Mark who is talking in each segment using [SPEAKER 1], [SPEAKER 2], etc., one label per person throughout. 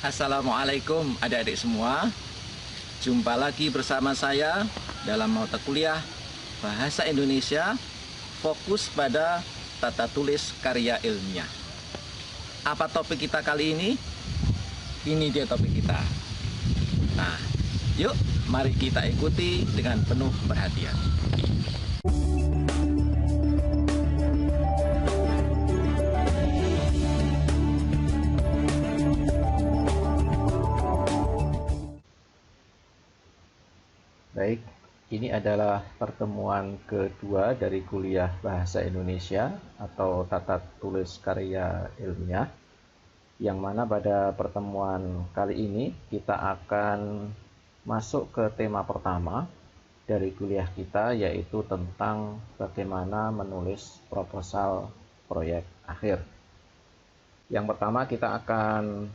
[SPEAKER 1] Assalamualaikum adik-adik semua. Jumpa lagi bersama saya dalam mata kuliah Bahasa Indonesia fokus pada tata tulis karya ilmiah. Apa topik kita kali ini? Ini dia topik kita. Nah, yuk mari kita ikuti dengan penuh perhatian. Baik, ini adalah pertemuan kedua dari kuliah Bahasa Indonesia atau Tata Tulis Karya Ilmiah, yang mana pada pertemuan kali ini kita akan masuk ke tema pertama dari kuliah kita, yaitu tentang bagaimana menulis proposal proyek akhir. Yang pertama kita akan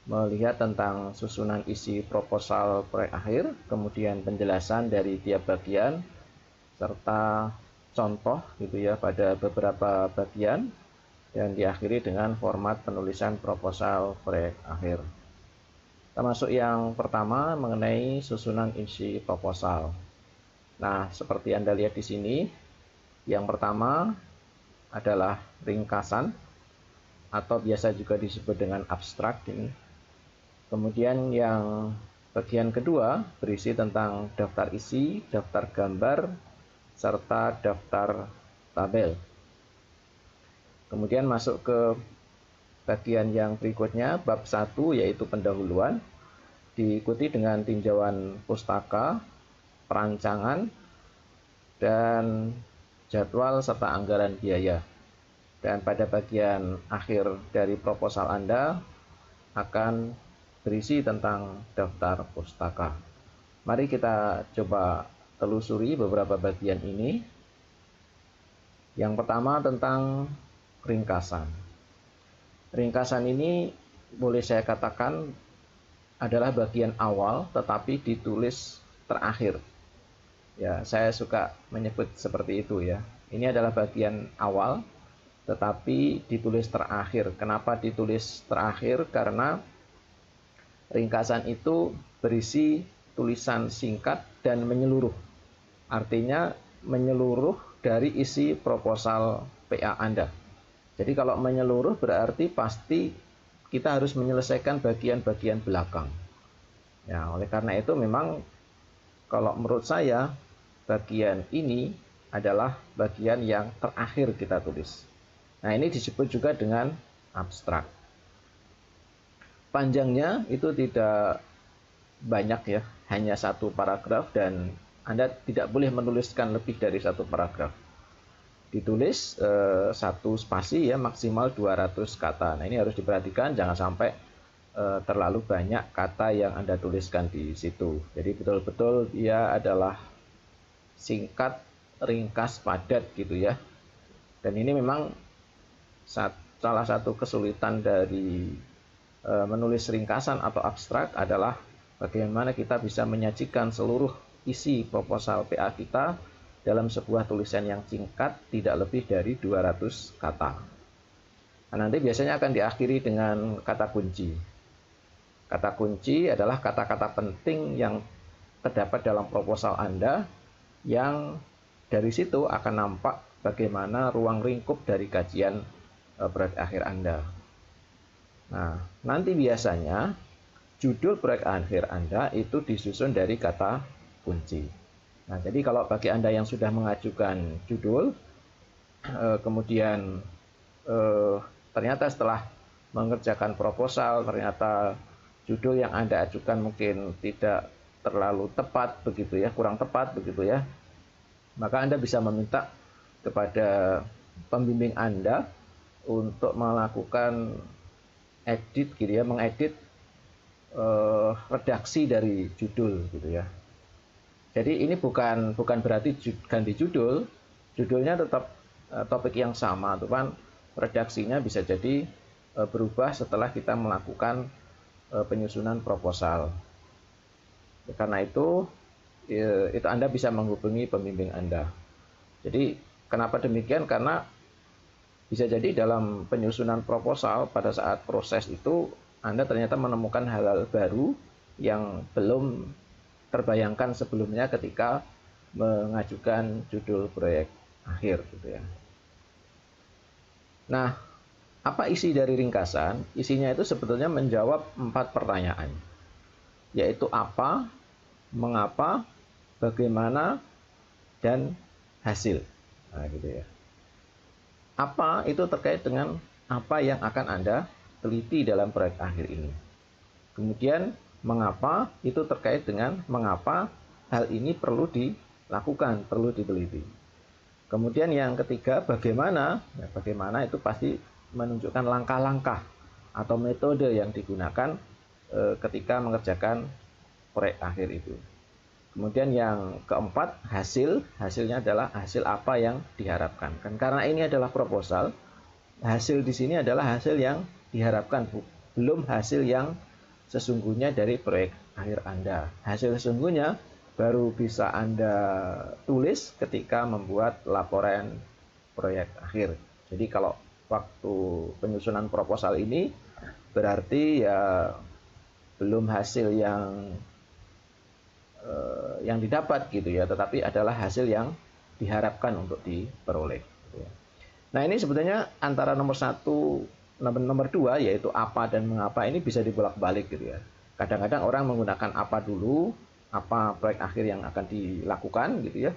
[SPEAKER 1] melihat tentang susunan isi proposal proyek akhir, kemudian penjelasan dari tiap bagian, serta contoh gitu ya pada beberapa bagian, dan diakhiri dengan format penulisan proposal proyek akhir. Kita masuk yang pertama mengenai susunan isi proposal. Nah, seperti Anda lihat di sini, yang pertama adalah ringkasan atau biasa juga disebut dengan abstrak ini. Kemudian yang bagian kedua berisi tentang daftar isi, daftar gambar, serta daftar tabel. Kemudian masuk ke bagian yang berikutnya, bab 1 yaitu pendahuluan, diikuti dengan tinjauan pustaka, perancangan, dan jadwal serta anggaran biaya. Dan pada bagian akhir dari proposal Anda akan berisi tentang daftar pustaka. Mari kita coba telusuri beberapa bagian ini. Yang pertama tentang ringkasan. Ringkasan ini boleh saya katakan adalah bagian awal tetapi ditulis terakhir. Ya, saya suka menyebut seperti itu ya. Ini adalah bagian awal tetapi ditulis terakhir. Kenapa ditulis terakhir? Karena ringkasan itu berisi tulisan singkat dan menyeluruh. Artinya menyeluruh dari isi proposal PA Anda. Jadi kalau menyeluruh berarti pasti kita harus menyelesaikan bagian-bagian belakang. Ya, oleh karena itu memang kalau menurut saya bagian ini adalah bagian yang terakhir kita tulis. Nah, ini disebut juga dengan abstrak. Panjangnya itu tidak banyak ya, hanya satu paragraf, dan Anda tidak boleh menuliskan lebih dari satu paragraf. Ditulis satu spasi ya, maksimal 200 kata. Nah, ini harus diperhatikan, jangan sampai terlalu banyak kata yang Anda tuliskan di situ. Jadi betul-betul dia adalah singkat, ringkas, padat gitu ya. Dan ini memang salah satu kesulitan dari menulis ringkasan atau abstrak adalah bagaimana kita bisa menyajikan seluruh isi proposal PA kita dalam sebuah tulisan yang singkat, tidak lebih dari 200 kata. Nah, nanti biasanya akan diakhiri dengan kata kunci. Kata kunci adalah kata-kata penting yang terdapat dalam proposal Anda, yang dari situ akan nampak bagaimana ruang lingkup dari kajian proyek akhir Anda. Nah, nanti biasanya judul proyek akhir Anda itu disusun dari kata kunci. Nah, jadi kalau bagi Anda yang sudah mengajukan judul, kemudian ternyata setelah mengerjakan proposal, ternyata judul yang Anda ajukan mungkin tidak terlalu tepat begitu ya, kurang tepat begitu ya, maka Anda bisa meminta kepada pembimbing Anda untuk melakukan edit gitu ya, mengedit redaksi dari judul gitu ya. Jadi ini bukan berarti ganti judul, judulnya tetap topik yang sama, tuh kan redaksinya bisa jadi berubah setelah kita melakukan penyusunan proposal. Karena itu Anda bisa menghubungi pembimbing Anda. Jadi kenapa demikian? Karena bisa jadi dalam penyusunan proposal pada saat proses itu Anda ternyata menemukan hal-hal baru yang belum terbayangkan sebelumnya ketika mengajukan judul proyek akhir gitu ya. Nah, apa isi dari ringkasan? Isinya itu sebetulnya menjawab 4 pertanyaan, yaitu apa, mengapa, bagaimana, dan hasil. Nah, gitu ya. Apa itu terkait dengan apa yang akan Anda teliti dalam proyek akhir ini. Kemudian, mengapa itu terkait dengan mengapa hal ini perlu dilakukan, perlu diteliti. Kemudian yang ketiga, bagaimana? Ya, bagaimana itu pasti menunjukkan langkah-langkah atau metode yang digunakan ketika mengerjakan proyek akhir itu. Kemudian yang keempat, hasilnya adalah hasil apa yang diharapkan. Kan karena ini adalah proposal, hasil di sini adalah hasil yang diharapkan, belum hasil yang sesungguhnya dari proyek akhir Anda. Hasil sesungguhnya baru bisa Anda tulis ketika membuat laporan proyek akhir. Jadi kalau waktu penyusunan proposal ini berarti ya belum hasil yang didapat gitu ya, tetapi adalah hasil yang diharapkan untuk diperoleh. Nah, ini sebetulnya antara nomor 1, nomor 2 yaitu apa dan mengapa ini bisa dibolak-balik gitu ya. Kadang-kadang orang menggunakan apa dulu, apa proyek akhir yang akan dilakukan gitu ya.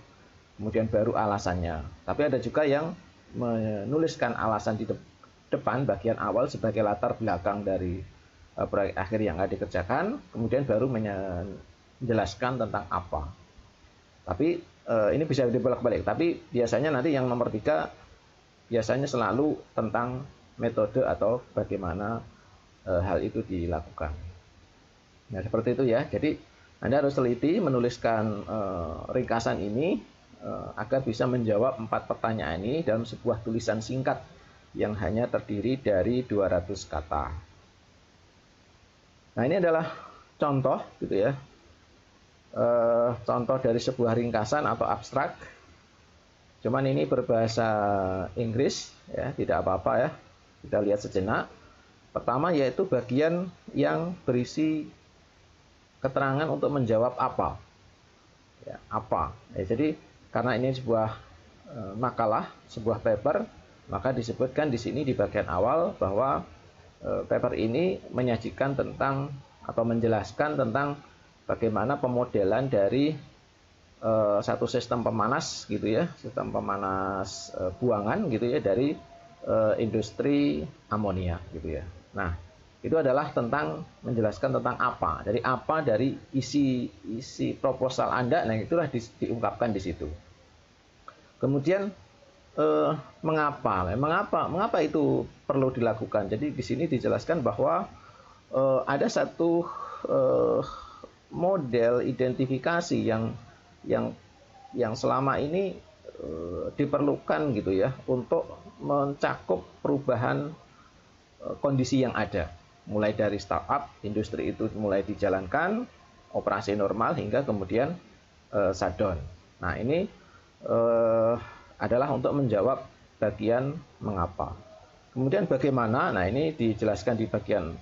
[SPEAKER 1] Kemudian baru alasannya. Tapi ada juga yang menuliskan alasan di depan bagian awal sebagai latar belakang dari proyek akhir yang akan dikerjakan, kemudian baru menjelaskan tentang apa. Tapi ini bisa dibolak-balik. Tapi biasanya nanti yang nomor 3 biasanya selalu tentang metode atau bagaimana hal itu dilakukan. Nah, seperti itu ya. Jadi Anda harus teliti menuliskan ringkasan ini agar bisa menjawab 4 pertanyaan ini dalam sebuah tulisan singkat yang hanya terdiri dari 200 kata. Nah, ini adalah contoh gitu ya. Contoh dari sebuah ringkasan atau abstrak. Cuman ini berbahasa Inggris ya, tidak apa-apa ya. Kita lihat sejenak. Pertama yaitu bagian yang berisi keterangan untuk menjawab apa. Ya, apa. Ya, jadi karena ini sebuah makalah, sebuah paper, maka disebutkan di sini di bagian awal bahwa paper ini menyajikan tentang atau menjelaskan tentang bagaimana pemodelan dari satu sistem pemanas gitu ya, sistem pemanas buangan gitu ya dari industri amonia gitu ya. Nah, itu adalah tentang menjelaskan tentang apa. Dari apa dari isi proposal Anda, nah itulah diungkapkan di situ. Kemudian mengapa itu perlu dilakukan. Jadi di sini dijelaskan bahwa ada satu model identifikasi yang selama ini diperlukan gitu ya untuk mencakup perubahan kondisi yang ada, mulai dari startup, industri itu mulai dijalankan, operasi normal hingga kemudian shutdown. Nah, ini adalah untuk menjawab bagian mengapa. Kemudian bagaimana? Nah, ini dijelaskan di bagian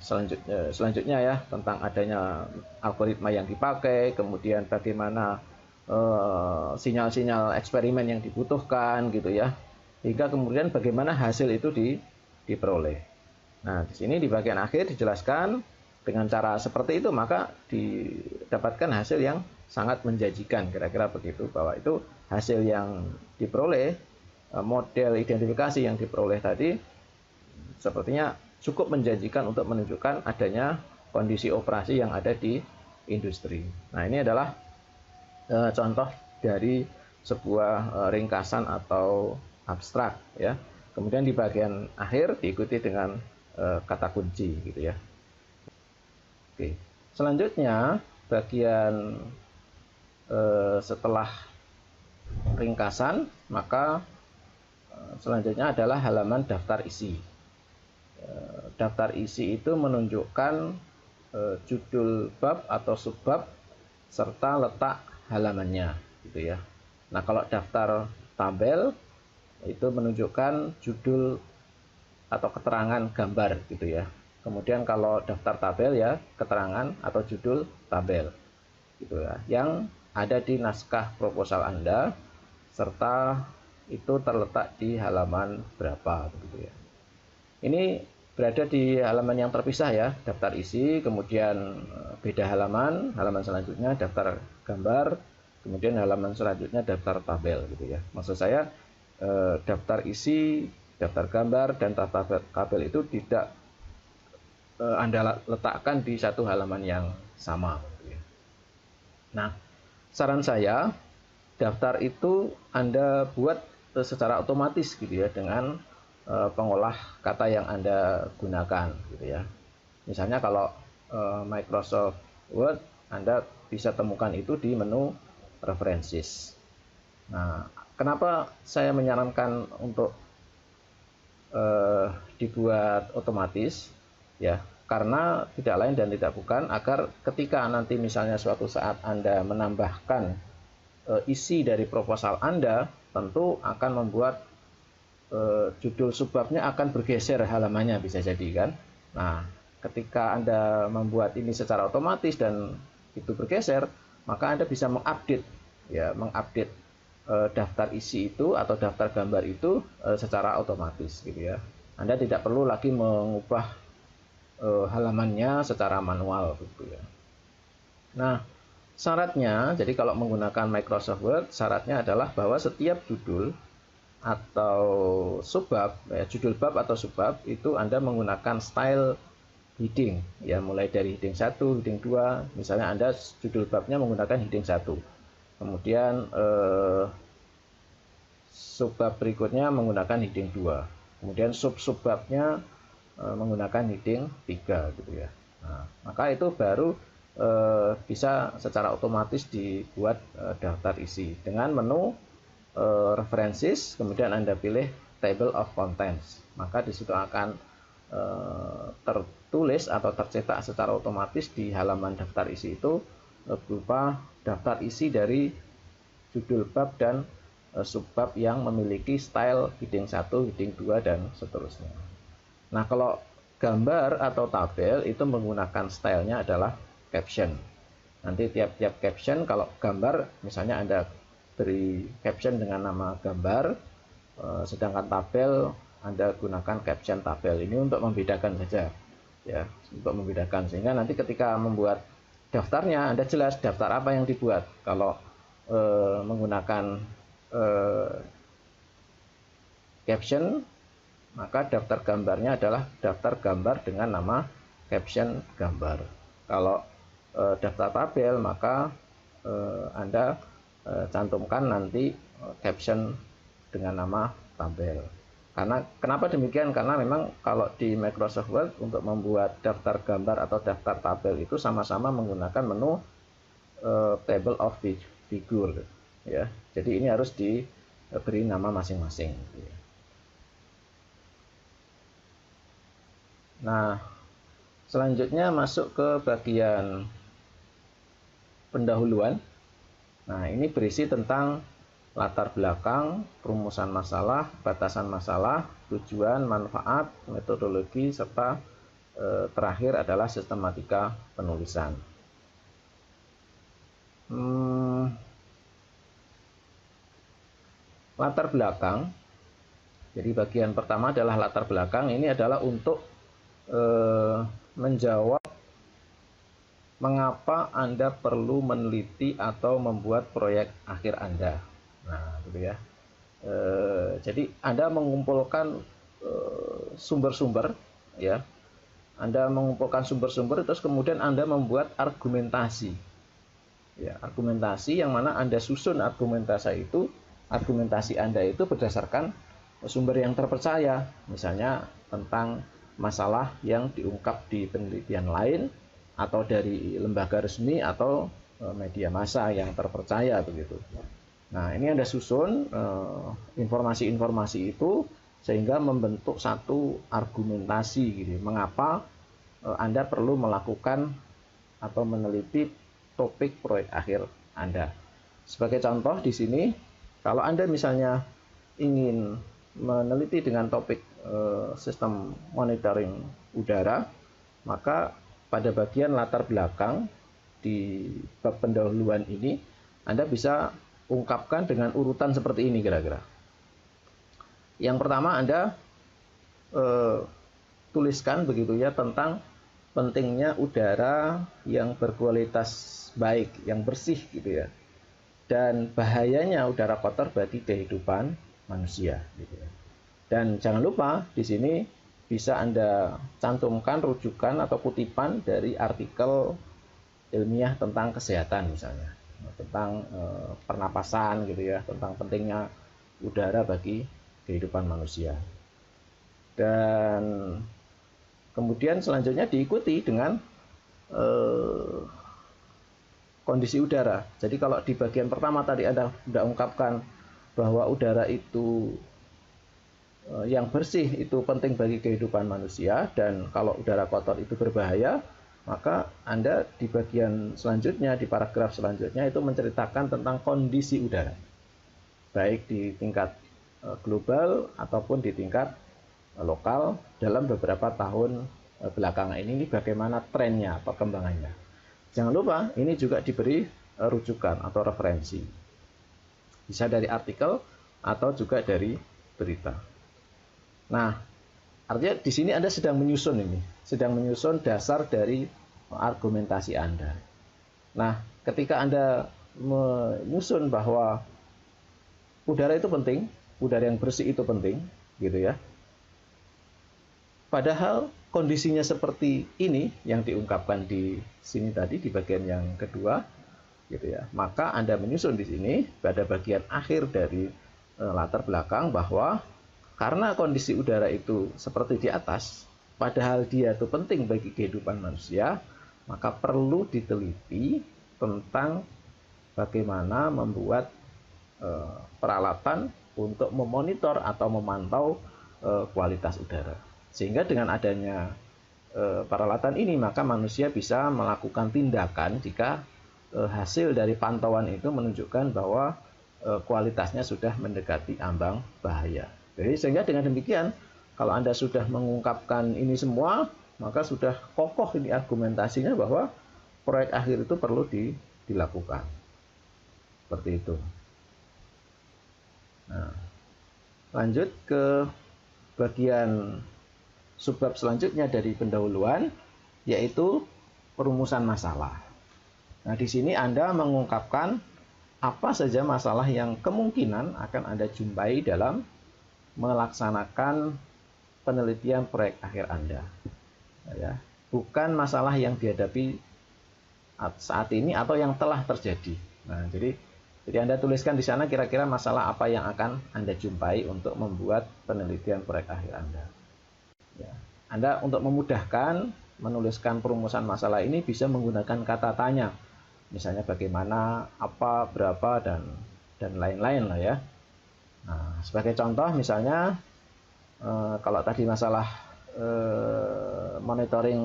[SPEAKER 1] selanjutnya ya, tentang adanya algoritma yang dipakai, kemudian bagaimana sinyal-sinyal eksperimen yang dibutuhkan gitu ya, hingga kemudian bagaimana hasil itu diperoleh. Nah, di sini di bagian akhir dijelaskan dengan cara seperti itu maka didapatkan hasil yang sangat menjanjikan, kira-kira begitu, bahwa itu hasil yang diperoleh, model identifikasi yang diperoleh tadi sepertinya cukup menjanjikan untuk menunjukkan adanya kondisi operasi yang ada di industri. Nah, ini adalah contoh dari sebuah ringkasan atau abstrak ya. Kemudian di bagian akhir diikuti dengan kata kunci gitu ya. Oke. Selanjutnya bagian setelah ringkasan, maka selanjutnya adalah halaman daftar isi. Daftar isi itu menunjukkan judul bab atau subbab serta letak halamannya gitu ya. Nah, kalau daftar tabel itu menunjukkan judul atau keterangan gambar gitu ya. Kemudian kalau daftar tabel ya keterangan atau judul tabel gitu ya, yang ada di naskah proposal Anda serta itu terletak di halaman berapa begitu ya. Ini berada di halaman yang terpisah ya, daftar isi, kemudian beda halaman selanjutnya daftar gambar, kemudian halaman selanjutnya daftar tabel gitu ya. Maksud saya daftar isi, daftar gambar, dan daftar tabel itu tidak Anda letakkan di satu halaman yang sama gitu ya. Nah, saran saya daftar itu Anda buat secara otomatis gitu ya dengan pengolah kata yang Anda gunakan gitu ya. Misalnya kalau Microsoft Word, Anda bisa temukan itu di menu References. Nah, kenapa saya menyarankan untuk dibuat otomatis ya? Karena tidak lain dan tidak bukan agar ketika nanti misalnya suatu saat Anda menambahkan isi dari proposal Anda, tentu akan membuat judul subbabnya akan bergeser halamannya, bisa jadi kan. Nah, ketika Anda membuat ini secara otomatis dan itu bergeser, maka Anda bisa mengupdate ya, mengupdate daftar isi itu atau daftar gambar itu secara otomatis gitu ya. Anda tidak perlu lagi mengubah halamannya secara manual gitu ya. Nah, syaratnya, jadi kalau menggunakan Microsoft Word, syaratnya adalah bahwa setiap judul atau subbab, ya, judul bab atau subbab itu Anda menggunakan style heading, ya mulai dari heading 1, heading 2, misalnya Anda judul babnya menggunakan heading 1, kemudian subbab berikutnya menggunakan heading 2, kemudian sub-subbabnya menggunakan heading 3 gitu ya. Nah, maka itu baru bisa secara otomatis dibuat daftar isi dengan menu references, kemudian Anda pilih table of contents, maka di situ akan tertulis atau tercetak secara otomatis di halaman daftar isi itu berupa daftar isi dari judul bab dan subbab yang memiliki style heading 1, heading 2 dan seterusnya. Nah, kalau gambar atau tabel itu menggunakan stylenya adalah caption. Nanti tiap-tiap caption, kalau gambar misalnya Anda beri caption dengan nama gambar, sedangkan tabel Anda gunakan caption tabel. Ini untuk membedakan saja ya, untuk membedakan sehingga nanti ketika membuat daftarnya Anda jelas daftar apa yang dibuat. Kalau menggunakan caption, maka daftar gambarnya adalah daftar gambar dengan nama caption gambar. Kalau daftar tabel, maka Anda cantumkan nanti caption dengan nama tabel. Karena kenapa demikian? Karena memang kalau di Microsoft Word untuk membuat daftar gambar atau daftar tabel itu sama-sama menggunakan menu table of figure ya. Jadi ini harus diberi nama masing-masing. Nah, selanjutnya masuk ke bagian pendahuluan. Nah, ini berisi tentang latar belakang, perumusan masalah, batasan masalah, tujuan, manfaat, metodologi, serta terakhir adalah sistematika penulisan. Latar belakang. Jadi bagian pertama adalah latar belakang. Ini adalah untuk menjawab mengapa Anda perlu meneliti atau membuat proyek akhir Anda. Nah, gitu ya. Jadi Anda mengumpulkan sumber-sumber, ya. Anda mengumpulkan sumber-sumber, terus kemudian Anda membuat argumentasi. Ya, argumentasi yang mana Anda susun argumentasi Anda itu berdasarkan sumber yang terpercaya, misalnya tentang masalah yang diungkap di penelitian lain atau dari lembaga resmi atau media massa yang terpercaya begitu. Nah, ini Anda susun informasi-informasi itu sehingga membentuk satu argumentasi gitu. Mengapa Anda perlu melakukan atau meneliti topik proyek akhir Anda. Sebagai contoh di sini, kalau Anda misalnya ingin meneliti dengan topik sistem monitoring udara, maka pada bagian latar belakang di bab pendahuluan ini Anda bisa ungkapkan dengan urutan seperti ini kira-kira. Yang pertama Anda tuliskan begitu ya tentang pentingnya udara yang berkualitas baik, yang bersih gitu ya. Dan bahayanya udara kotor bagi kehidupan manusia gitu ya. Dan jangan lupa di sini bisa Anda cantumkan rujukan atau kutipan dari artikel ilmiah tentang kesehatan misalnya, tentang pernapasan gitu ya, tentang pentingnya udara bagi kehidupan manusia. Dan kemudian selanjutnya diikuti dengan kondisi udara. Jadi kalau di bagian pertama tadi Anda sudah ungkapkan bahwa udara itu yang bersih itu penting bagi kehidupan manusia, dan kalau udara kotor itu berbahaya, maka Anda di bagian selanjutnya, di paragraf selanjutnya itu menceritakan tentang kondisi udara, baik di tingkat global ataupun di tingkat lokal dalam beberapa tahun belakangan ini bagaimana trennya, perkembangannya. Jangan lupa ini juga diberi rujukan atau referensi, bisa dari artikel atau juga dari berita. Nah, artinya di sini Anda sedang menyusun dasar dari argumentasi Anda. Nah, ketika Anda menyusun bahwa udara itu penting, udara yang bersih itu penting, gitu ya. Padahal kondisinya seperti ini yang diungkapkan di sini tadi di bagian yang kedua, gitu ya. Maka Anda menyusun di sini pada bagian akhir dari latar belakang bahwa karena kondisi udara itu seperti di atas, padahal dia itu penting bagi kehidupan manusia, maka perlu diteliti tentang bagaimana membuat peralatan untuk memonitor atau memantau kualitas udara. Sehingga dengan adanya peralatan ini, maka manusia bisa melakukan tindakan jika hasil dari pantauan itu menunjukkan bahwa kualitasnya sudah mendekati ambang bahaya. Jadi sehingga dengan demikian, kalau Anda sudah mengungkapkan ini semua, maka sudah kokoh ini argumentasinya bahwa proyek akhir itu perlu dilakukan. Seperti itu. Nah, lanjut ke bagian subbab selanjutnya dari pendahuluan, yaitu perumusan masalah. Nah, di sini Anda mengungkapkan apa saja masalah yang kemungkinan akan Anda jumpai dalam melaksanakan penelitian proyek akhir Anda. Ya, bukan masalah yang dihadapi saat ini atau yang telah terjadi. Nah, jadi Anda tuliskan di sana kira-kira masalah apa yang akan Anda jumpai untuk membuat penelitian proyek akhir Anda. Ya, Anda untuk memudahkan menuliskan perumusan masalah ini bisa menggunakan kata tanya. Misalnya bagaimana, apa, berapa, dan lain-lain lah ya. Nah, sebagai contoh misalnya kalau tadi masalah monitoring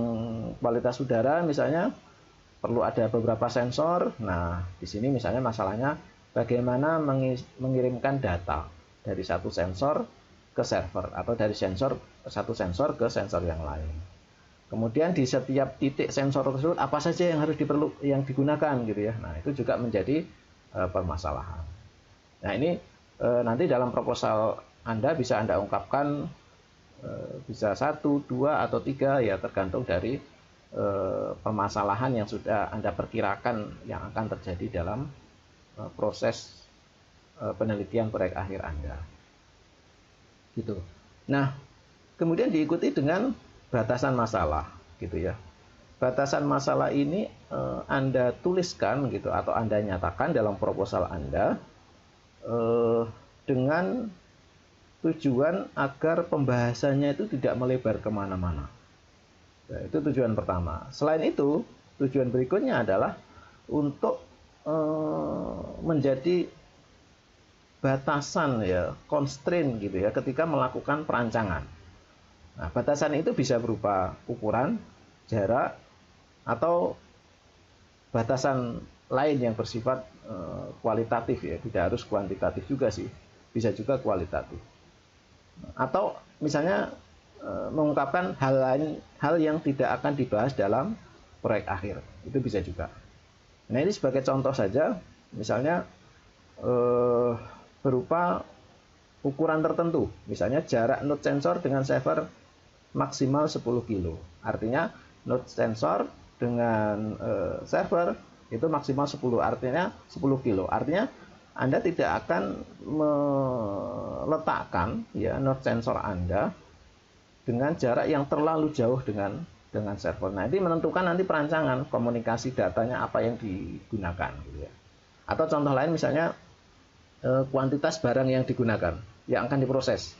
[SPEAKER 1] kualitas udara misalnya perlu ada beberapa sensor. Nah, di sini misalnya masalahnya bagaimana mengirimkan data dari satu sensor ke server atau dari satu sensor ke sensor yang lain. Kemudian di setiap titik sensor tersebut apa saja yang harus digunakan gitu ya. Nah, itu juga menjadi permasalahan. Nah, ini nanti dalam proposal Anda bisa Anda ungkapkan bisa 1, 2, atau 3 ya tergantung dari permasalahan yang sudah Anda perkirakan yang akan terjadi dalam proses penelitian proyek akhir Anda. Gitu. Nah, kemudian diikuti dengan batasan masalah gitu ya. Batasan masalah ini Anda tuliskan gitu atau Anda nyatakan dalam proposal Anda dengan tujuan agar pembahasannya itu tidak melebar kemana-mana. Nah, itu tujuan pertama. Selain itu, tujuan berikutnya adalah untuk menjadi batasan ya, constraint gitu ya, ketika melakukan perancangan. Nah, batasan itu bisa berupa ukuran, jarak, atau batasan lain yang bersifat kualitatif ya, tidak harus kuantitatif juga sih, bisa juga kualitatif. Atau misalnya mengungkapkan hal yang tidak akan dibahas dalam proyek akhir. Itu bisa juga. Nah, ini sebagai contoh saja, misalnya berupa ukuran tertentu, misalnya jarak node sensor dengan server maksimal 10 kilo. Artinya node sensor dengan server itu maksimal 10, artinya 10 kilo. Artinya Anda tidak akan meletakkan ya node sensor Anda dengan jarak yang terlalu jauh dengan server. Nah, ini menentukan nanti perancangan komunikasi datanya apa yang digunakan gitu ya. Atau contoh lain misalnya kuantitas barang yang digunakan yang akan diproses.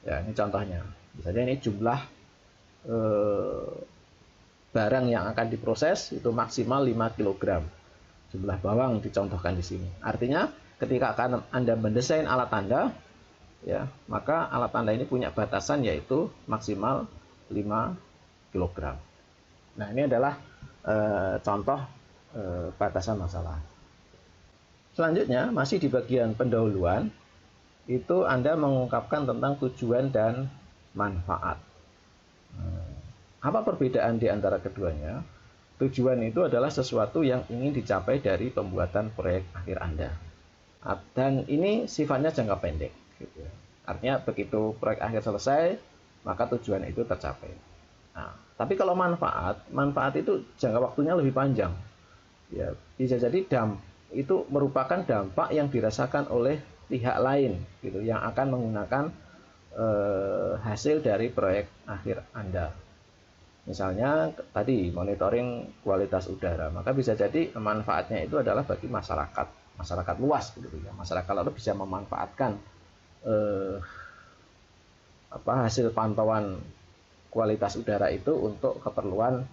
[SPEAKER 1] Ya, ini contohnya. Misalnya ini jumlah barang yang akan diproses itu maksimal 5 kg. Jumlah bawang dicontohkan di sini. Artinya ketika akan Anda mendesain alat Anda, ya, maka alat Anda ini punya batasan yaitu maksimal 5 kg. Nah, ini adalah contoh batasan masalah. Selanjutnya, masih di bagian pendahuluan, itu Anda mengungkapkan tentang tujuan dan manfaat. Apa perbedaan di antara keduanya? Tujuan itu adalah sesuatu yang ingin dicapai dari pembuatan proyek akhir Anda. Dan ini sifatnya jangka pendek. Gitu ya. Artinya begitu proyek akhir selesai, maka tujuan itu tercapai. Nah, tapi kalau manfaat itu jangka waktunya lebih panjang. Ya, bisa jadi itu merupakan dampak yang dirasakan oleh pihak lain, gitu, yang akan menggunakan hasil dari proyek akhir Anda. Misalnya tadi monitoring kualitas udara, maka bisa jadi manfaatnya itu adalah bagi masyarakat luas, gitu ya. Masyarakat lalu bisa memanfaatkan hasil pantauan kualitas udara itu untuk keperluan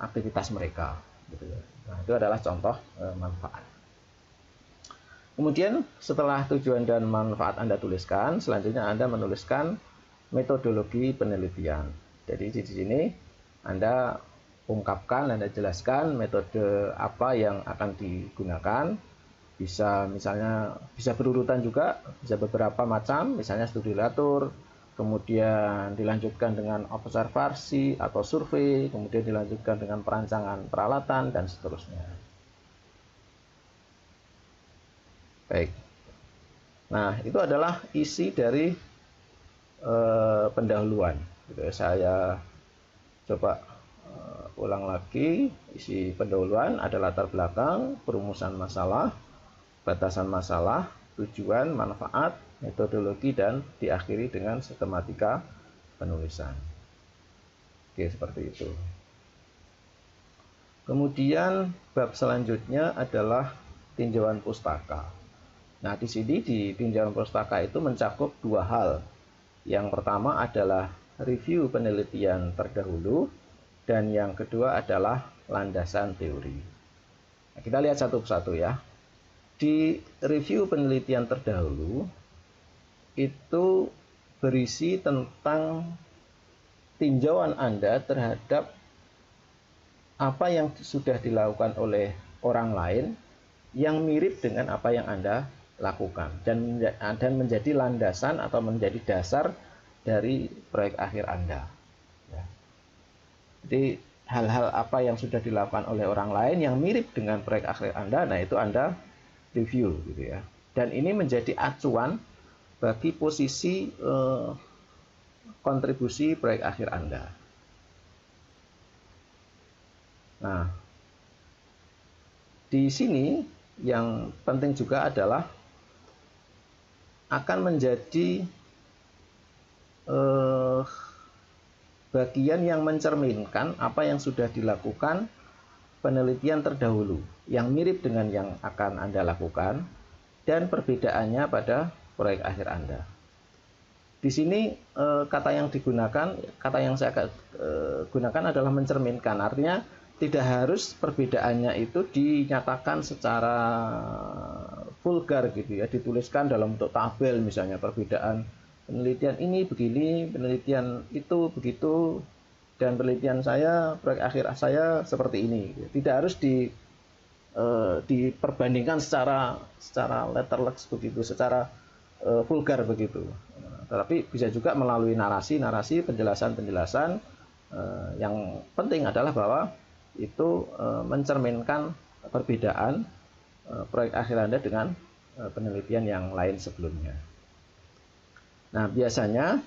[SPEAKER 1] aktivitas mereka, gitu ya. Nah, itu adalah contoh manfaat. Kemudian setelah tujuan dan manfaat Anda tuliskan, selanjutnya Anda menuliskan metodologi penelitian. Jadi di sini Anda ungkapkan, Anda jelaskan metode apa yang akan digunakan. Bisa berurutan juga, bisa beberapa macam, misalnya studi latur, kemudian dilanjutkan dengan observasi atau survei, kemudian dilanjutkan dengan perancangan peralatan, dan seterusnya. Baik. Nah, itu adalah isi dari pendahuluan. Saya coba ulang lagi. Isi pendahuluan ada latar belakang, perumusan masalah, batasan masalah, tujuan, manfaat, metodologi, dan diakhiri dengan sistematika penulisan. Oke, seperti itu. Kemudian bab selanjutnya adalah tinjauan pustaka. Nah, di sini di tinjauan pustaka itu mencakup dua hal. Yang pertama adalah review penelitian terdahulu, dan yang kedua adalah landasan teori. Nah, kita lihat satu persatu ya. Di review penelitian terdahulu itu berisi tentang tinjauan Anda terhadap apa yang sudah dilakukan oleh orang lain yang mirip dengan apa yang Anda lakukan, dan menjadi landasan atau menjadi dasar dari proyek akhir Anda. Ya. Jadi hal-hal apa yang sudah dilakukan oleh orang lain yang mirip dengan proyek akhir Anda, nah itu Anda review, gitu ya. Dan ini menjadi acuan bagi posisi kontribusi proyek akhir Anda. Nah, di sini yang penting juga adalah akan menjadi bagian yang mencerminkan apa yang sudah dilakukan penelitian terdahulu, yang mirip dengan yang akan Anda lakukan, dan perbedaannya pada proyek akhir Anda. Di sini kata yang saya gunakan adalah mencerminkan. Artinya tidak harus perbedaannya itu dinyatakan secara vulgar, gitu ya, dituliskan dalam bentuk tabel, misalnya perbedaan penelitian ini begini, penelitian itu begitu, dan penelitian saya, proyek akhir saya seperti ini. Tidak harus diperbandingkan secara letterless begitu, secara vulgar begitu. tetapi bisa juga melalui narasi-narasi, penjelasan-penjelasan. Yang penting adalah bahwa itu mencerminkan perbedaan proyek akhir Anda dengan penelitian yang lain sebelumnya. Nah, biasanya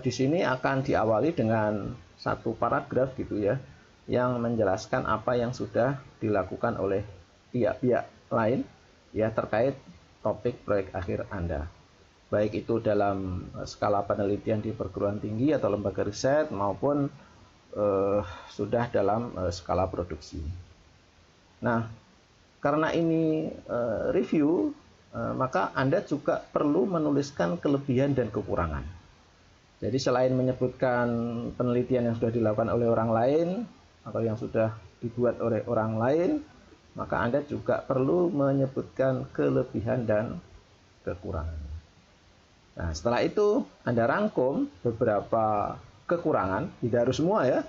[SPEAKER 1] di sini akan diawali dengan satu paragraf gitu ya, yang menjelaskan apa yang sudah dilakukan oleh pihak-pihak lain ya terkait topik proyek akhir Anda. Baik itu dalam skala penelitian di perguruan tinggi atau lembaga riset maupun sudah dalam skala produksi. Nah, karena ini review, maka Anda juga perlu menuliskan kelebihan dan kekurangan. Jadi selain menyebutkan penelitian yang sudah dilakukan oleh orang lain atau yang sudah dibuat oleh orang lain, maka Anda juga perlu menyebutkan kelebihan dan kekurangan. Nah, setelah itu Anda rangkum beberapa kekurangan, tidak harus semua ya,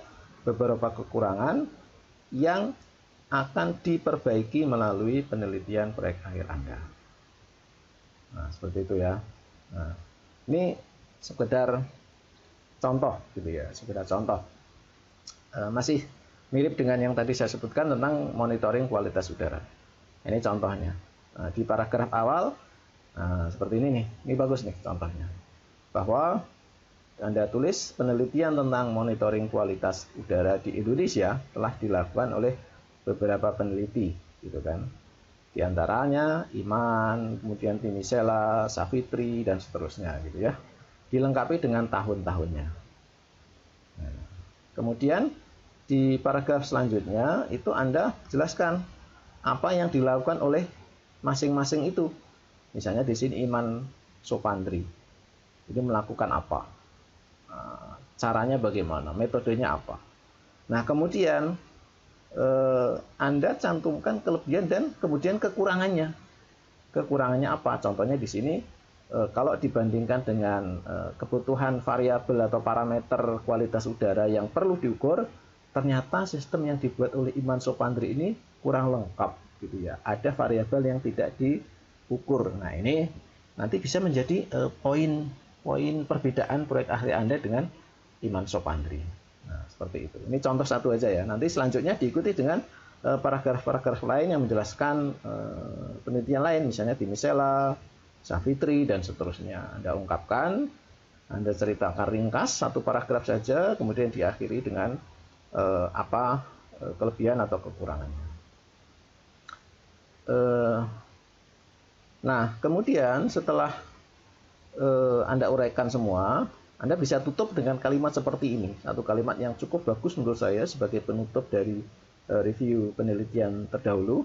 [SPEAKER 1] beberapa kekurangan yang akan diperbaiki melalui penelitian proyek akhir Anda. Nah, seperti itu ya. Nah, ini sekedar contoh gitu ya, sekedar contoh. Masih mirip dengan yang tadi saya sebutkan tentang monitoring kualitas udara. Ini contohnya. Di paragraf awal, seperti ini nih. Ini bagus nih contohnya. Bahwa Anda tulis penelitian tentang monitoring kualitas udara di Indonesia telah dilakukan oleh beberapa peneliti, gitu kan. Di antaranya Iman, kemudian Timisela, Savitri, dan seterusnya, gitu ya. Dilengkapi dengan tahun-tahunnya. Nah, kemudian di paragraf selanjutnya itu Anda jelaskan apa yang dilakukan oleh masing-masing itu. Misalnya di sini Iman Sopandri, ini melakukan apa, caranya bagaimana, metodenya apa. Nah, kemudian Anda cantumkan kelebihan dan kemudian kekurangannya. Kekurangannya apa? Contohnya di sini kalau dibandingkan dengan kebutuhan variabel atau parameter kualitas udara yang perlu diukur, ternyata sistem yang dibuat oleh Iman Sopandri ini kurang lengkap gitu ya. Ada variabel yang tidak diukur. Nah, ini nanti bisa menjadi poin perbedaan proyek akhir Anda dengan Iman Sopandri. Nah, seperti itu. Ini contoh satu aja ya. Nanti selanjutnya diikuti dengan paragraf-paragraf lain yang menjelaskan penelitian lain, misalnya Timisela, Savitri, dan seterusnya. Anda ungkapkan, Anda ceritakan ringkas satu paragraf saja, kemudian diakhiri dengan apa kelebihan atau kekurangannya. Nah, kemudian setelah Anda uraikan semua, Anda bisa tutup dengan kalimat seperti ini. Satu kalimat yang cukup bagus menurut saya sebagai penutup dari review penelitian terdahulu,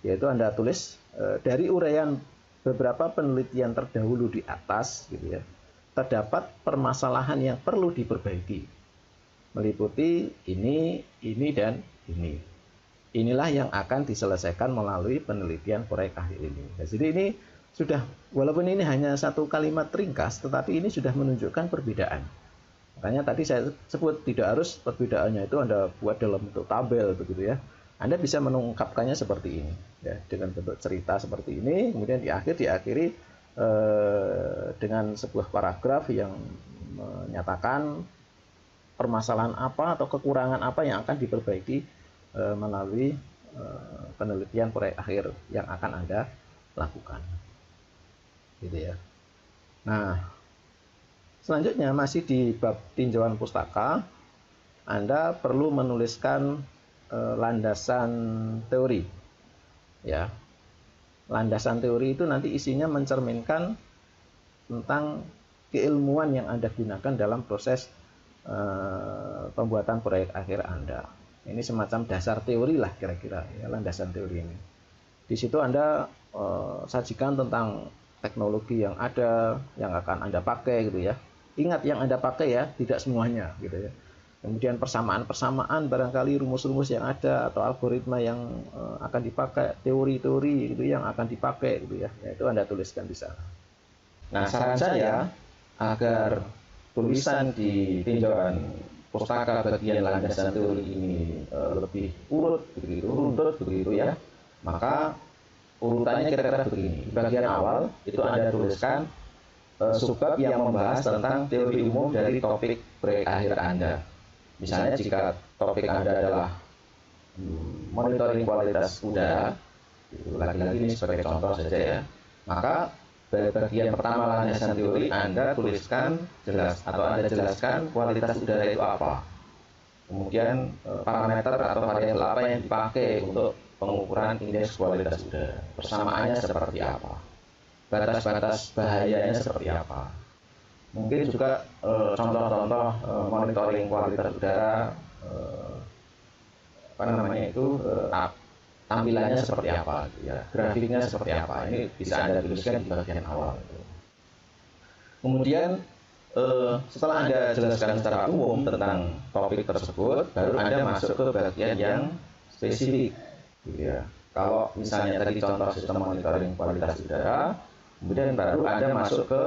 [SPEAKER 1] yaitu Anda tulis dari uraian beberapa penelitian terdahulu di atas, gitu ya, terdapat permasalahan yang perlu diperbaiki. Meliputi ini, dan ini. Inilah yang akan diselesaikan melalui penelitian proyek akhir ini. Nah, jadi ini sudah, walaupun ini hanya satu kalimat ringkas, tetapi ini sudah menunjukkan perbedaan. Makanya tadi saya sebut tidak harus perbedaannya itu Anda buat dalam bentuk tabel begitu ya. Anda bisa mengungkapkannya seperti ini, ya, dengan bentuk cerita seperti ini, kemudian diakhiri dengan sebuah paragraf yang menyatakan permasalahan apa atau kekurangan apa yang akan diperbaiki melalui penelitian proyek akhir yang akan Anda lakukan, gitu ya. Nah, selanjutnya masih di bab tinjauan pustaka, Anda perlu menuliskan landasan teori, ya. Landasan teori itu nanti isinya mencerminkan tentang keilmuan yang Anda gunakan dalam proses pembuatan proyek akhir Anda. Ini semacam dasar teori lah kira-kira ya, landasan teori ini. Di situ Anda sajikan tentang teknologi yang ada, yang akan Anda pakai gitu ya. Ingat yang Anda pakai ya, tidak semuanya gitu ya. Kemudian persamaan-persamaan barangkali rumus-rumus yang ada atau algoritma yang akan dipakai, teori-teori gitu yang akan dipakai gitu ya. Itu Anda tuliskan di sana. Nah, saran saya agar tulisan di tinjauan pustaka bagian landasan teori ini lebih urut begitu, runtut begitu ya, maka urutannya kira-kira begini. Di bagian awal itu Anda tuliskan subbab yang membahas tentang teori umum dari topik proyek akhir Anda. Misalnya jika topik Anda adalah monitoring kualitas udara, lagi-lagi ini sebagai contoh saja ya, maka bagian pertama landasan teori Anda tuliskan jelas atau Anda jelaskan kualitas udara itu apa. Kemudian parameter atau variabel apa yang dipakai untuk pengukuran indeks kualitas udara, persamaannya seperti apa, batas-batas bahayanya seperti apa. Mungkin juga contoh-contoh monitoring kualitas udara, tampilannya seperti apa, ya, grafiknya seperti apa. Ini bisa Anda tuliskan di bagian awal. Kemudian setelah Anda jelaskan secara umum tentang topik tersebut, baru Anda masuk ke bagian yang spesifik, gitu ya. Kalau misalnya tadi contoh sistem monitoring kualitas udara, kemudian baru Anda masuk ke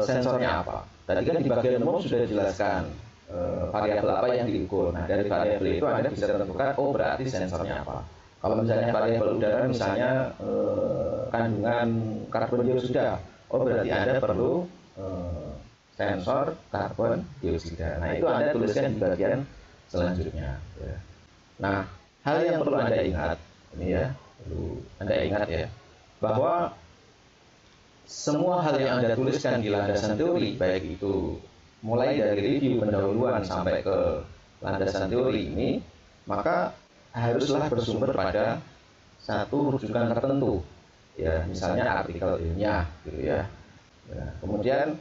[SPEAKER 1] sensornya apa. Tadi kan di bagian umum sudah dijelaskan variabel apa yang diukur. Nah, dari variabel itu Anda bisa tentukan, oh berarti sensornya apa. Kalau misalnya variabel udara, misalnya kandungan karbon dioksida, oh berarti Anda perlu sensor karbon dioksida. Nah, itu Anda tuliskan di bagian selanjutnya. Ya. Nah, hal yang perlu Anda ingat, ini ya, perlu Anda ingat ya, bahwa semua hal yang Anda tuliskan di landasan teori, baik itu mulai dari review pendahuluan sampai ke landasan teori ini, maka haruslah bersumber pada satu rujukan tertentu, ya, misalnya artikel ilmiah, gitu ya. Kemudian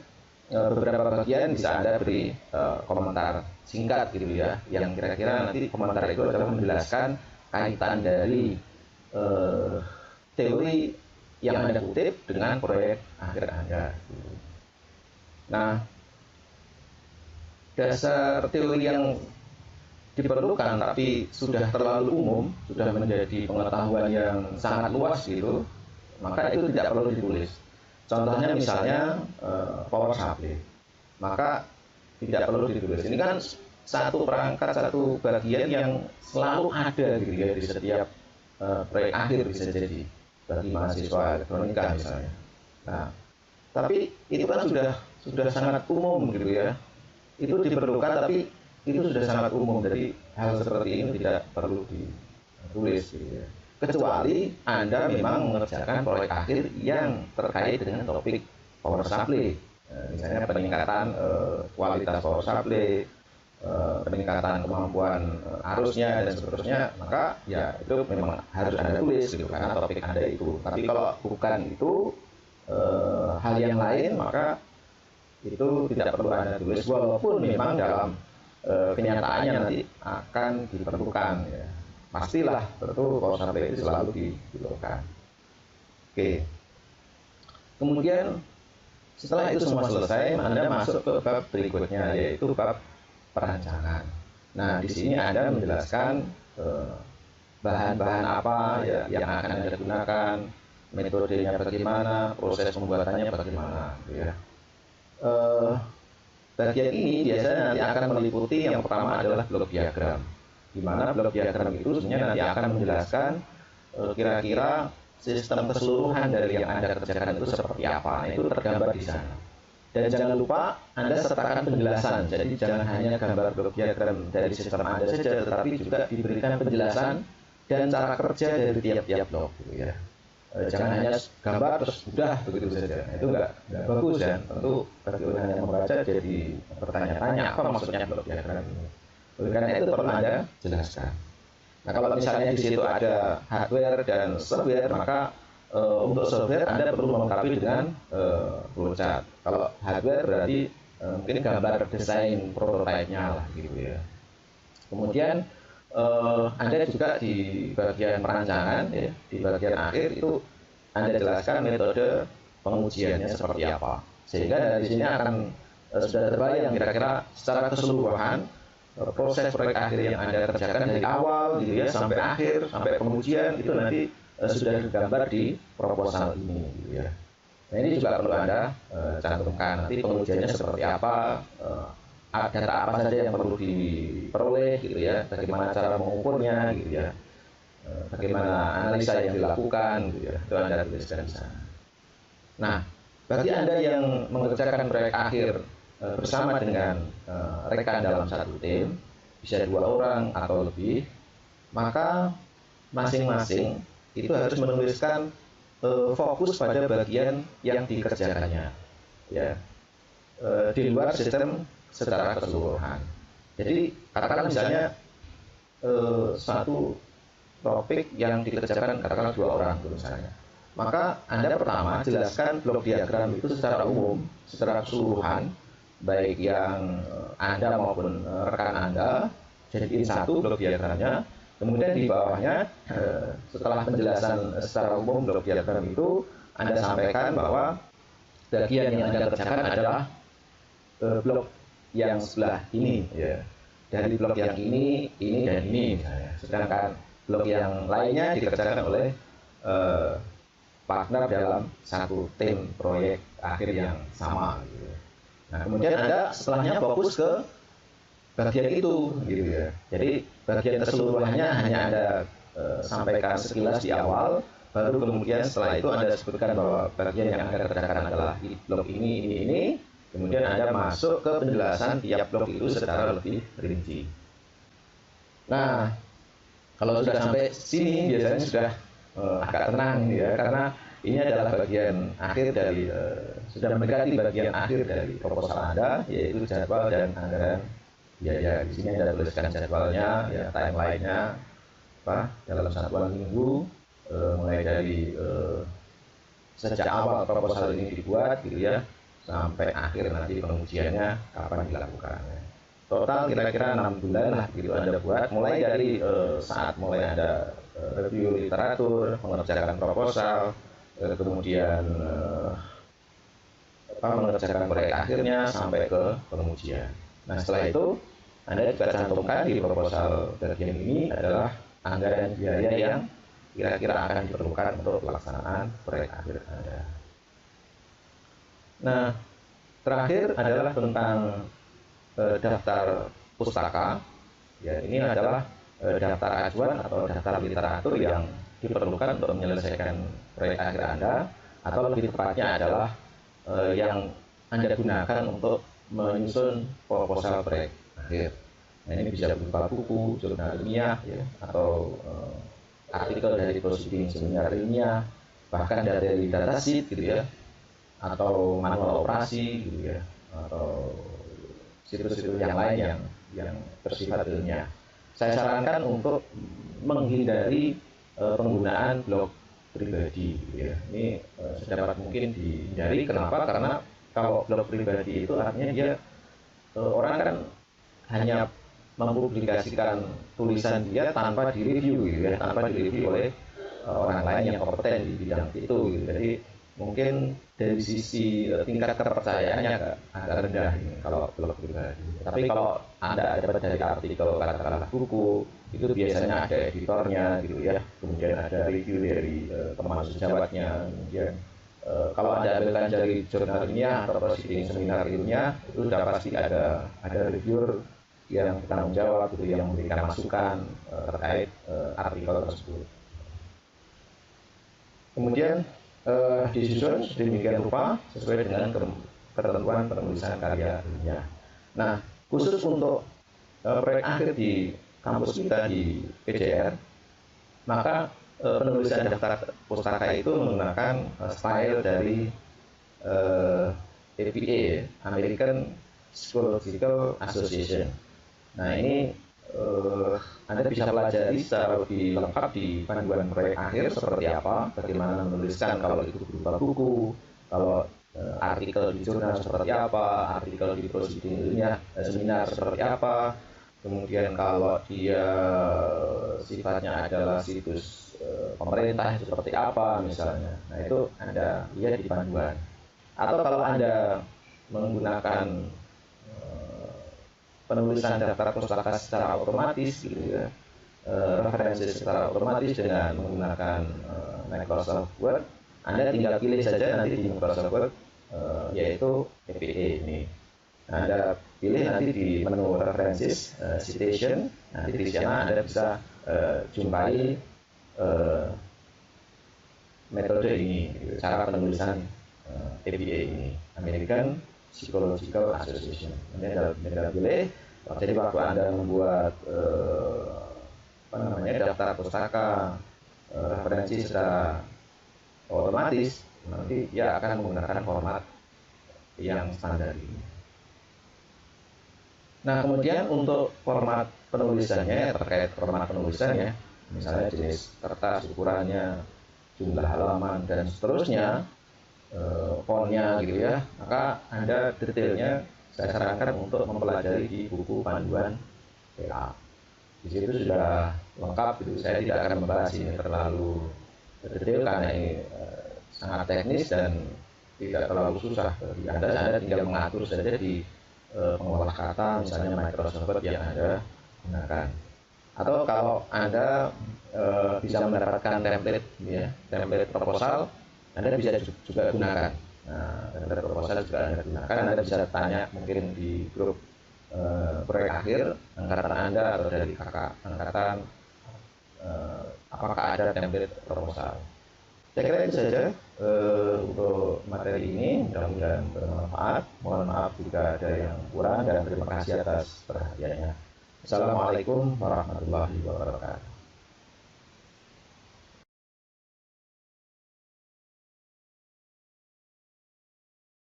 [SPEAKER 1] beberapa bagian bisa Anda beri komentar singkat, gitu ya, yang kira-kira nanti komentar itu adalah menjelaskan kaitan dari teori yang Anda kutip dengan proyek akhir Anda. Nah, dasar teori yang diperlukan tapi sudah terlalu umum, sudah menjadi pengetahuan yang sangat luas gitu, maka itu tidak perlu ditulis. Contohnya misalnya power supply, maka tidak perlu ditulis. Ini kan satu perangkat, satu bagian yang selalu ada gitu ya di setiap proyek akhir bisa jadi bagi mahasiswa elektronika misalnya. Nah, tapi itu kan sudah sangat umum gitu ya. Itu diperlukan tapi itu sudah sangat umum, jadi hal seperti ini tidak perlu ditulis gitu ya. Kecuali Anda memang mengerjakan proyek akhir yang terkait dengan topik power supply, misalnya peningkatan kualitas power supply, peningkatan kemampuan arusnya dan seterusnya, maka ya itu memang harus Anda tulis gitu karena topik Anda itu. Tapi kalau bukan itu hal yang lain, maka itu tidak perlu Anda tulis, walaupun memang dalam kenyataannya nanti akan diperlukan ya. Pastilah, tentu power supply itu selalu diperlukan. Oke. Kemudian setelah itu semua selesai, Anda masuk ke bab berikutnya, yaitu bab perancangan. Nah, di sini Anda menjelaskan bahan-bahan apa ya yang akan Anda gunakan, metodenya bagaimana, proses pembuatannya bagaimana, ya. Bagian ini biasanya nanti akan meliputi yang pertama adalah blok diagram, di mana blok diagram itu sebenarnya nanti akan menjelaskan kira-kira sistem keseluruhan dari yang Anda kerjakan itu seperti apa. Nah, itu tergambar di sana. Dan jangan lupa Anda sertakan penjelasan. Jadi jangan hanya gambar blok diagram dari sistem Anda saja, tetapi juga diberikan penjelasan dan cara kerja dari tiap-tiap blok, gitu ya. Jangan hanya gambar terus udah begitu saja. Nah, itu enggak bagus dan tentu bagi orang yang membaca jadi bertanya-tanya apa maksudnya blok diagram ini. Oleh karena itu perlu Anda jelaskan. Nah, kalau misalnya di situ ada hardware dan software, maka untuk software Anda perlu melengkapi dengan flowchart. Kalau hardware berarti mungkin gambar desain prototipe-nya lah gitu ya. Kemudian Anda juga di bagian perancangan ya, di bagian akhir itu Anda jelaskan metode pengujiannya seperti apa. Sehingga dari sini akan sudah terbayang kira-kira secara keseluruhan proses proyek akhir yang Anda kerjakan dari awal gitu ya sampai akhir, sampai pengujian itu nanti sudah digambar di proposal ini gitu ya. Nah, ini juga perlu Anda cantumkan nanti pengujiannya seperti apa, data apa saja yang perlu diperoleh gitu ya, bagaimana cara mengukurnya gitu ya, bagaimana analisa yang dilakukan gitu ya, itu Anda tuliskan di sana. Nah, Bagi Anda yang mengerjakan proyek akhir bersama dengan rekan dalam satu tim, bisa 2 orang atau lebih, maka masing-masing itu harus menuliskan fokus pada bagian yang dikerjakannya, ya, di luar sistem secara keseluruhan. Jadi katakanlah misalnya satu topik yang dikerjakan katakanlah 2 orang misalnya, maka Anda pertama jelaskan blok diagram itu secara umum, secara keseluruhan, baik yang Anda maupun rekan Anda, jadiin satu blok diagramnya. Kemudian di bawahnya, setelah penjelasan secara umum blok diagram itu, Anda sampaikan bahwa bagian yang Anda kerjakan adalah blok yang sebelah ini, ya. Dari blok yang ini dan ini misalnya. Sedangkan blok yang lainnya dikerjakan oleh partner dalam satu tim proyek akhir yang sama, gitu. Nah, kemudian Anda setelahnya fokus ke bagian itu, gitu ya. Jadi bagian keseluruhannya hanya Anda sampaikan sekilas di awal, baru kemudian setelah itu Anda sebutkan bahwa bagian yang Anda kerjakan adalah blok ini. Kemudian Anda masuk ke penjelasan tiap blok itu secara lebih rinci. Nah, kalau sudah sampai sini biasanya sudah agak tenang, ya, karena ini adalah bagian akhir dari sudah mendekati bagian akhir dari proposal Anda, yaitu jadwal dan anggaran biaya. Di sini Anda tuliskan jadwalnya, ya, timeline-nya dalam satuan minggu, mulai dari sejak awal proposal ini dibuat, gitu ya, sampai akhir nanti pengujiannya kapan dilakukan. Total kira-kira 6 bulan lah gitu Anda buat, mulai dari saat mulai Anda review literatur, mengerjakan proposal, kemudian mengerjakan proyek akhirnya sampai ke pengujian. Nah, setelah itu Anda juga cantumkan di proposal bagian ini adalah anggaran biaya yang kira-kira akan diperlukan untuk pelaksanaan proyek akhir Anda. Nah, terakhir adalah tentang daftar pustaka. Ya, ini adalah daftar acuan atau daftar literatur yang diperlukan untuk menyelesaikan proyek akhir Anda, atau lebih tepatnya adalah yang Anda gunakan untuk menyusun proposal proyek akhir. Nah, ini bisa berupa buku, jurnal ilmiah, ya, atau artikel dari proceeding seminar ilmiah, bahkan dari datasheet, gitu ya, atau manual operasi, gitu ya, atau situs-situs yang lain yang bersifat ilmiah. Saya sarankan untuk menghindari penggunaan blog pribadi, gitu ya. Ini sedapat mungkin dihindari. Kenapa? Karena kalau blog pribadi itu artinya dia orang kan hanya mempublikasikan tulisan dia tanpa direview, gitu ya, tanpa direview oleh orang lain yang kompeten di bidang itu, gitu. Jadi mungkin dari sisi tingkat kepercayaannya agak rendah ini kalau blog pribadi. Tapi kalau Anda dapat dari artikel katakanlah buku, itu biasanya ada editornya, gitu ya. Kemudian ada review dari teman sejawatnya. Kemudian kalau Anda ambilkan dari jurnal ilmiah atau proceeding seminar ilmiah, itu sudah pasti ada reviewer yang bertanggung jawab, gitu, yang memberikan masukan terkait artikel tersebut. Kemudian disusun sedemikian rupa sesuai dengan ketentuan penulisan karya ilmiah. Nah, khusus untuk proyek akhir di kampus kita di PJR, maka penulisan daftar pustaka itu menggunakan style dari APA, American Psychological Association. Nah, ini Anda bisa pelajari secara lebih lengkap di panduan proyek akhir seperti apa, bagaimana menuliskan kalau itu berupa buku, kalau artikel di jurnal seperti apa, artikel di proceeding ilmiah, seminar seperti apa, kemudian kalau dia sifatnya adalah situs pemerintah seperti apa misalnya. Nah, itu Anda lihat di panduan. Atau kalau Anda menggunakan penulisan daftar pustaka secara otomatis, gitu ya, referensi secara otomatis dengan menggunakan Microsoft Word, Anda tinggal pilih saja nanti di Microsoft Word, yaitu APA ini. Nah, Anda pilih nanti di menu references, citation, nanti di sana Anda bisa jumpai metode ini, gitu, cara penulisan APA ini, American Psychological Association. Ini tidak boleh. Jadi waktu Anda membuat daftar pustaka referensi secara otomatis, nanti dia akan menggunakan format yang standar ini. Nah, kemudian untuk format penulisannya, terkait format penulisannya, misalnya jenis kertas, ukurannya, jumlah halaman, dan seterusnya, fontnya gitu ya, maka Anda detailnya saya sarankan untuk mempelajari di buku panduan PA. Di situ sudah lengkap, gitu. Saya tidak akan membahas ini terlalu detail karena ini sangat teknis dan tidak terlalu susah bagi Anda tinggal mengatur saja di pengolah kata, misalnya Microsoft Word yang Anda gunakan. Atau kalau Anda bisa mendapatkan template, ya, template proposal, Anda bisa juga gunakan. Nah, template proposal juga Anda gunakan. Anda bisa tanya mungkin di grup proyek akhir angkatan Anda atau dari kakak angkatan, apakah ada template proposal. Saya kira itu saja untuk materi ini, mudah-mudahan bermanfaat. Mohon maaf jika ada yang kurang dan terima kasih atas perhatiannya. Assalamualaikum warahmatullahi wabarakatuh.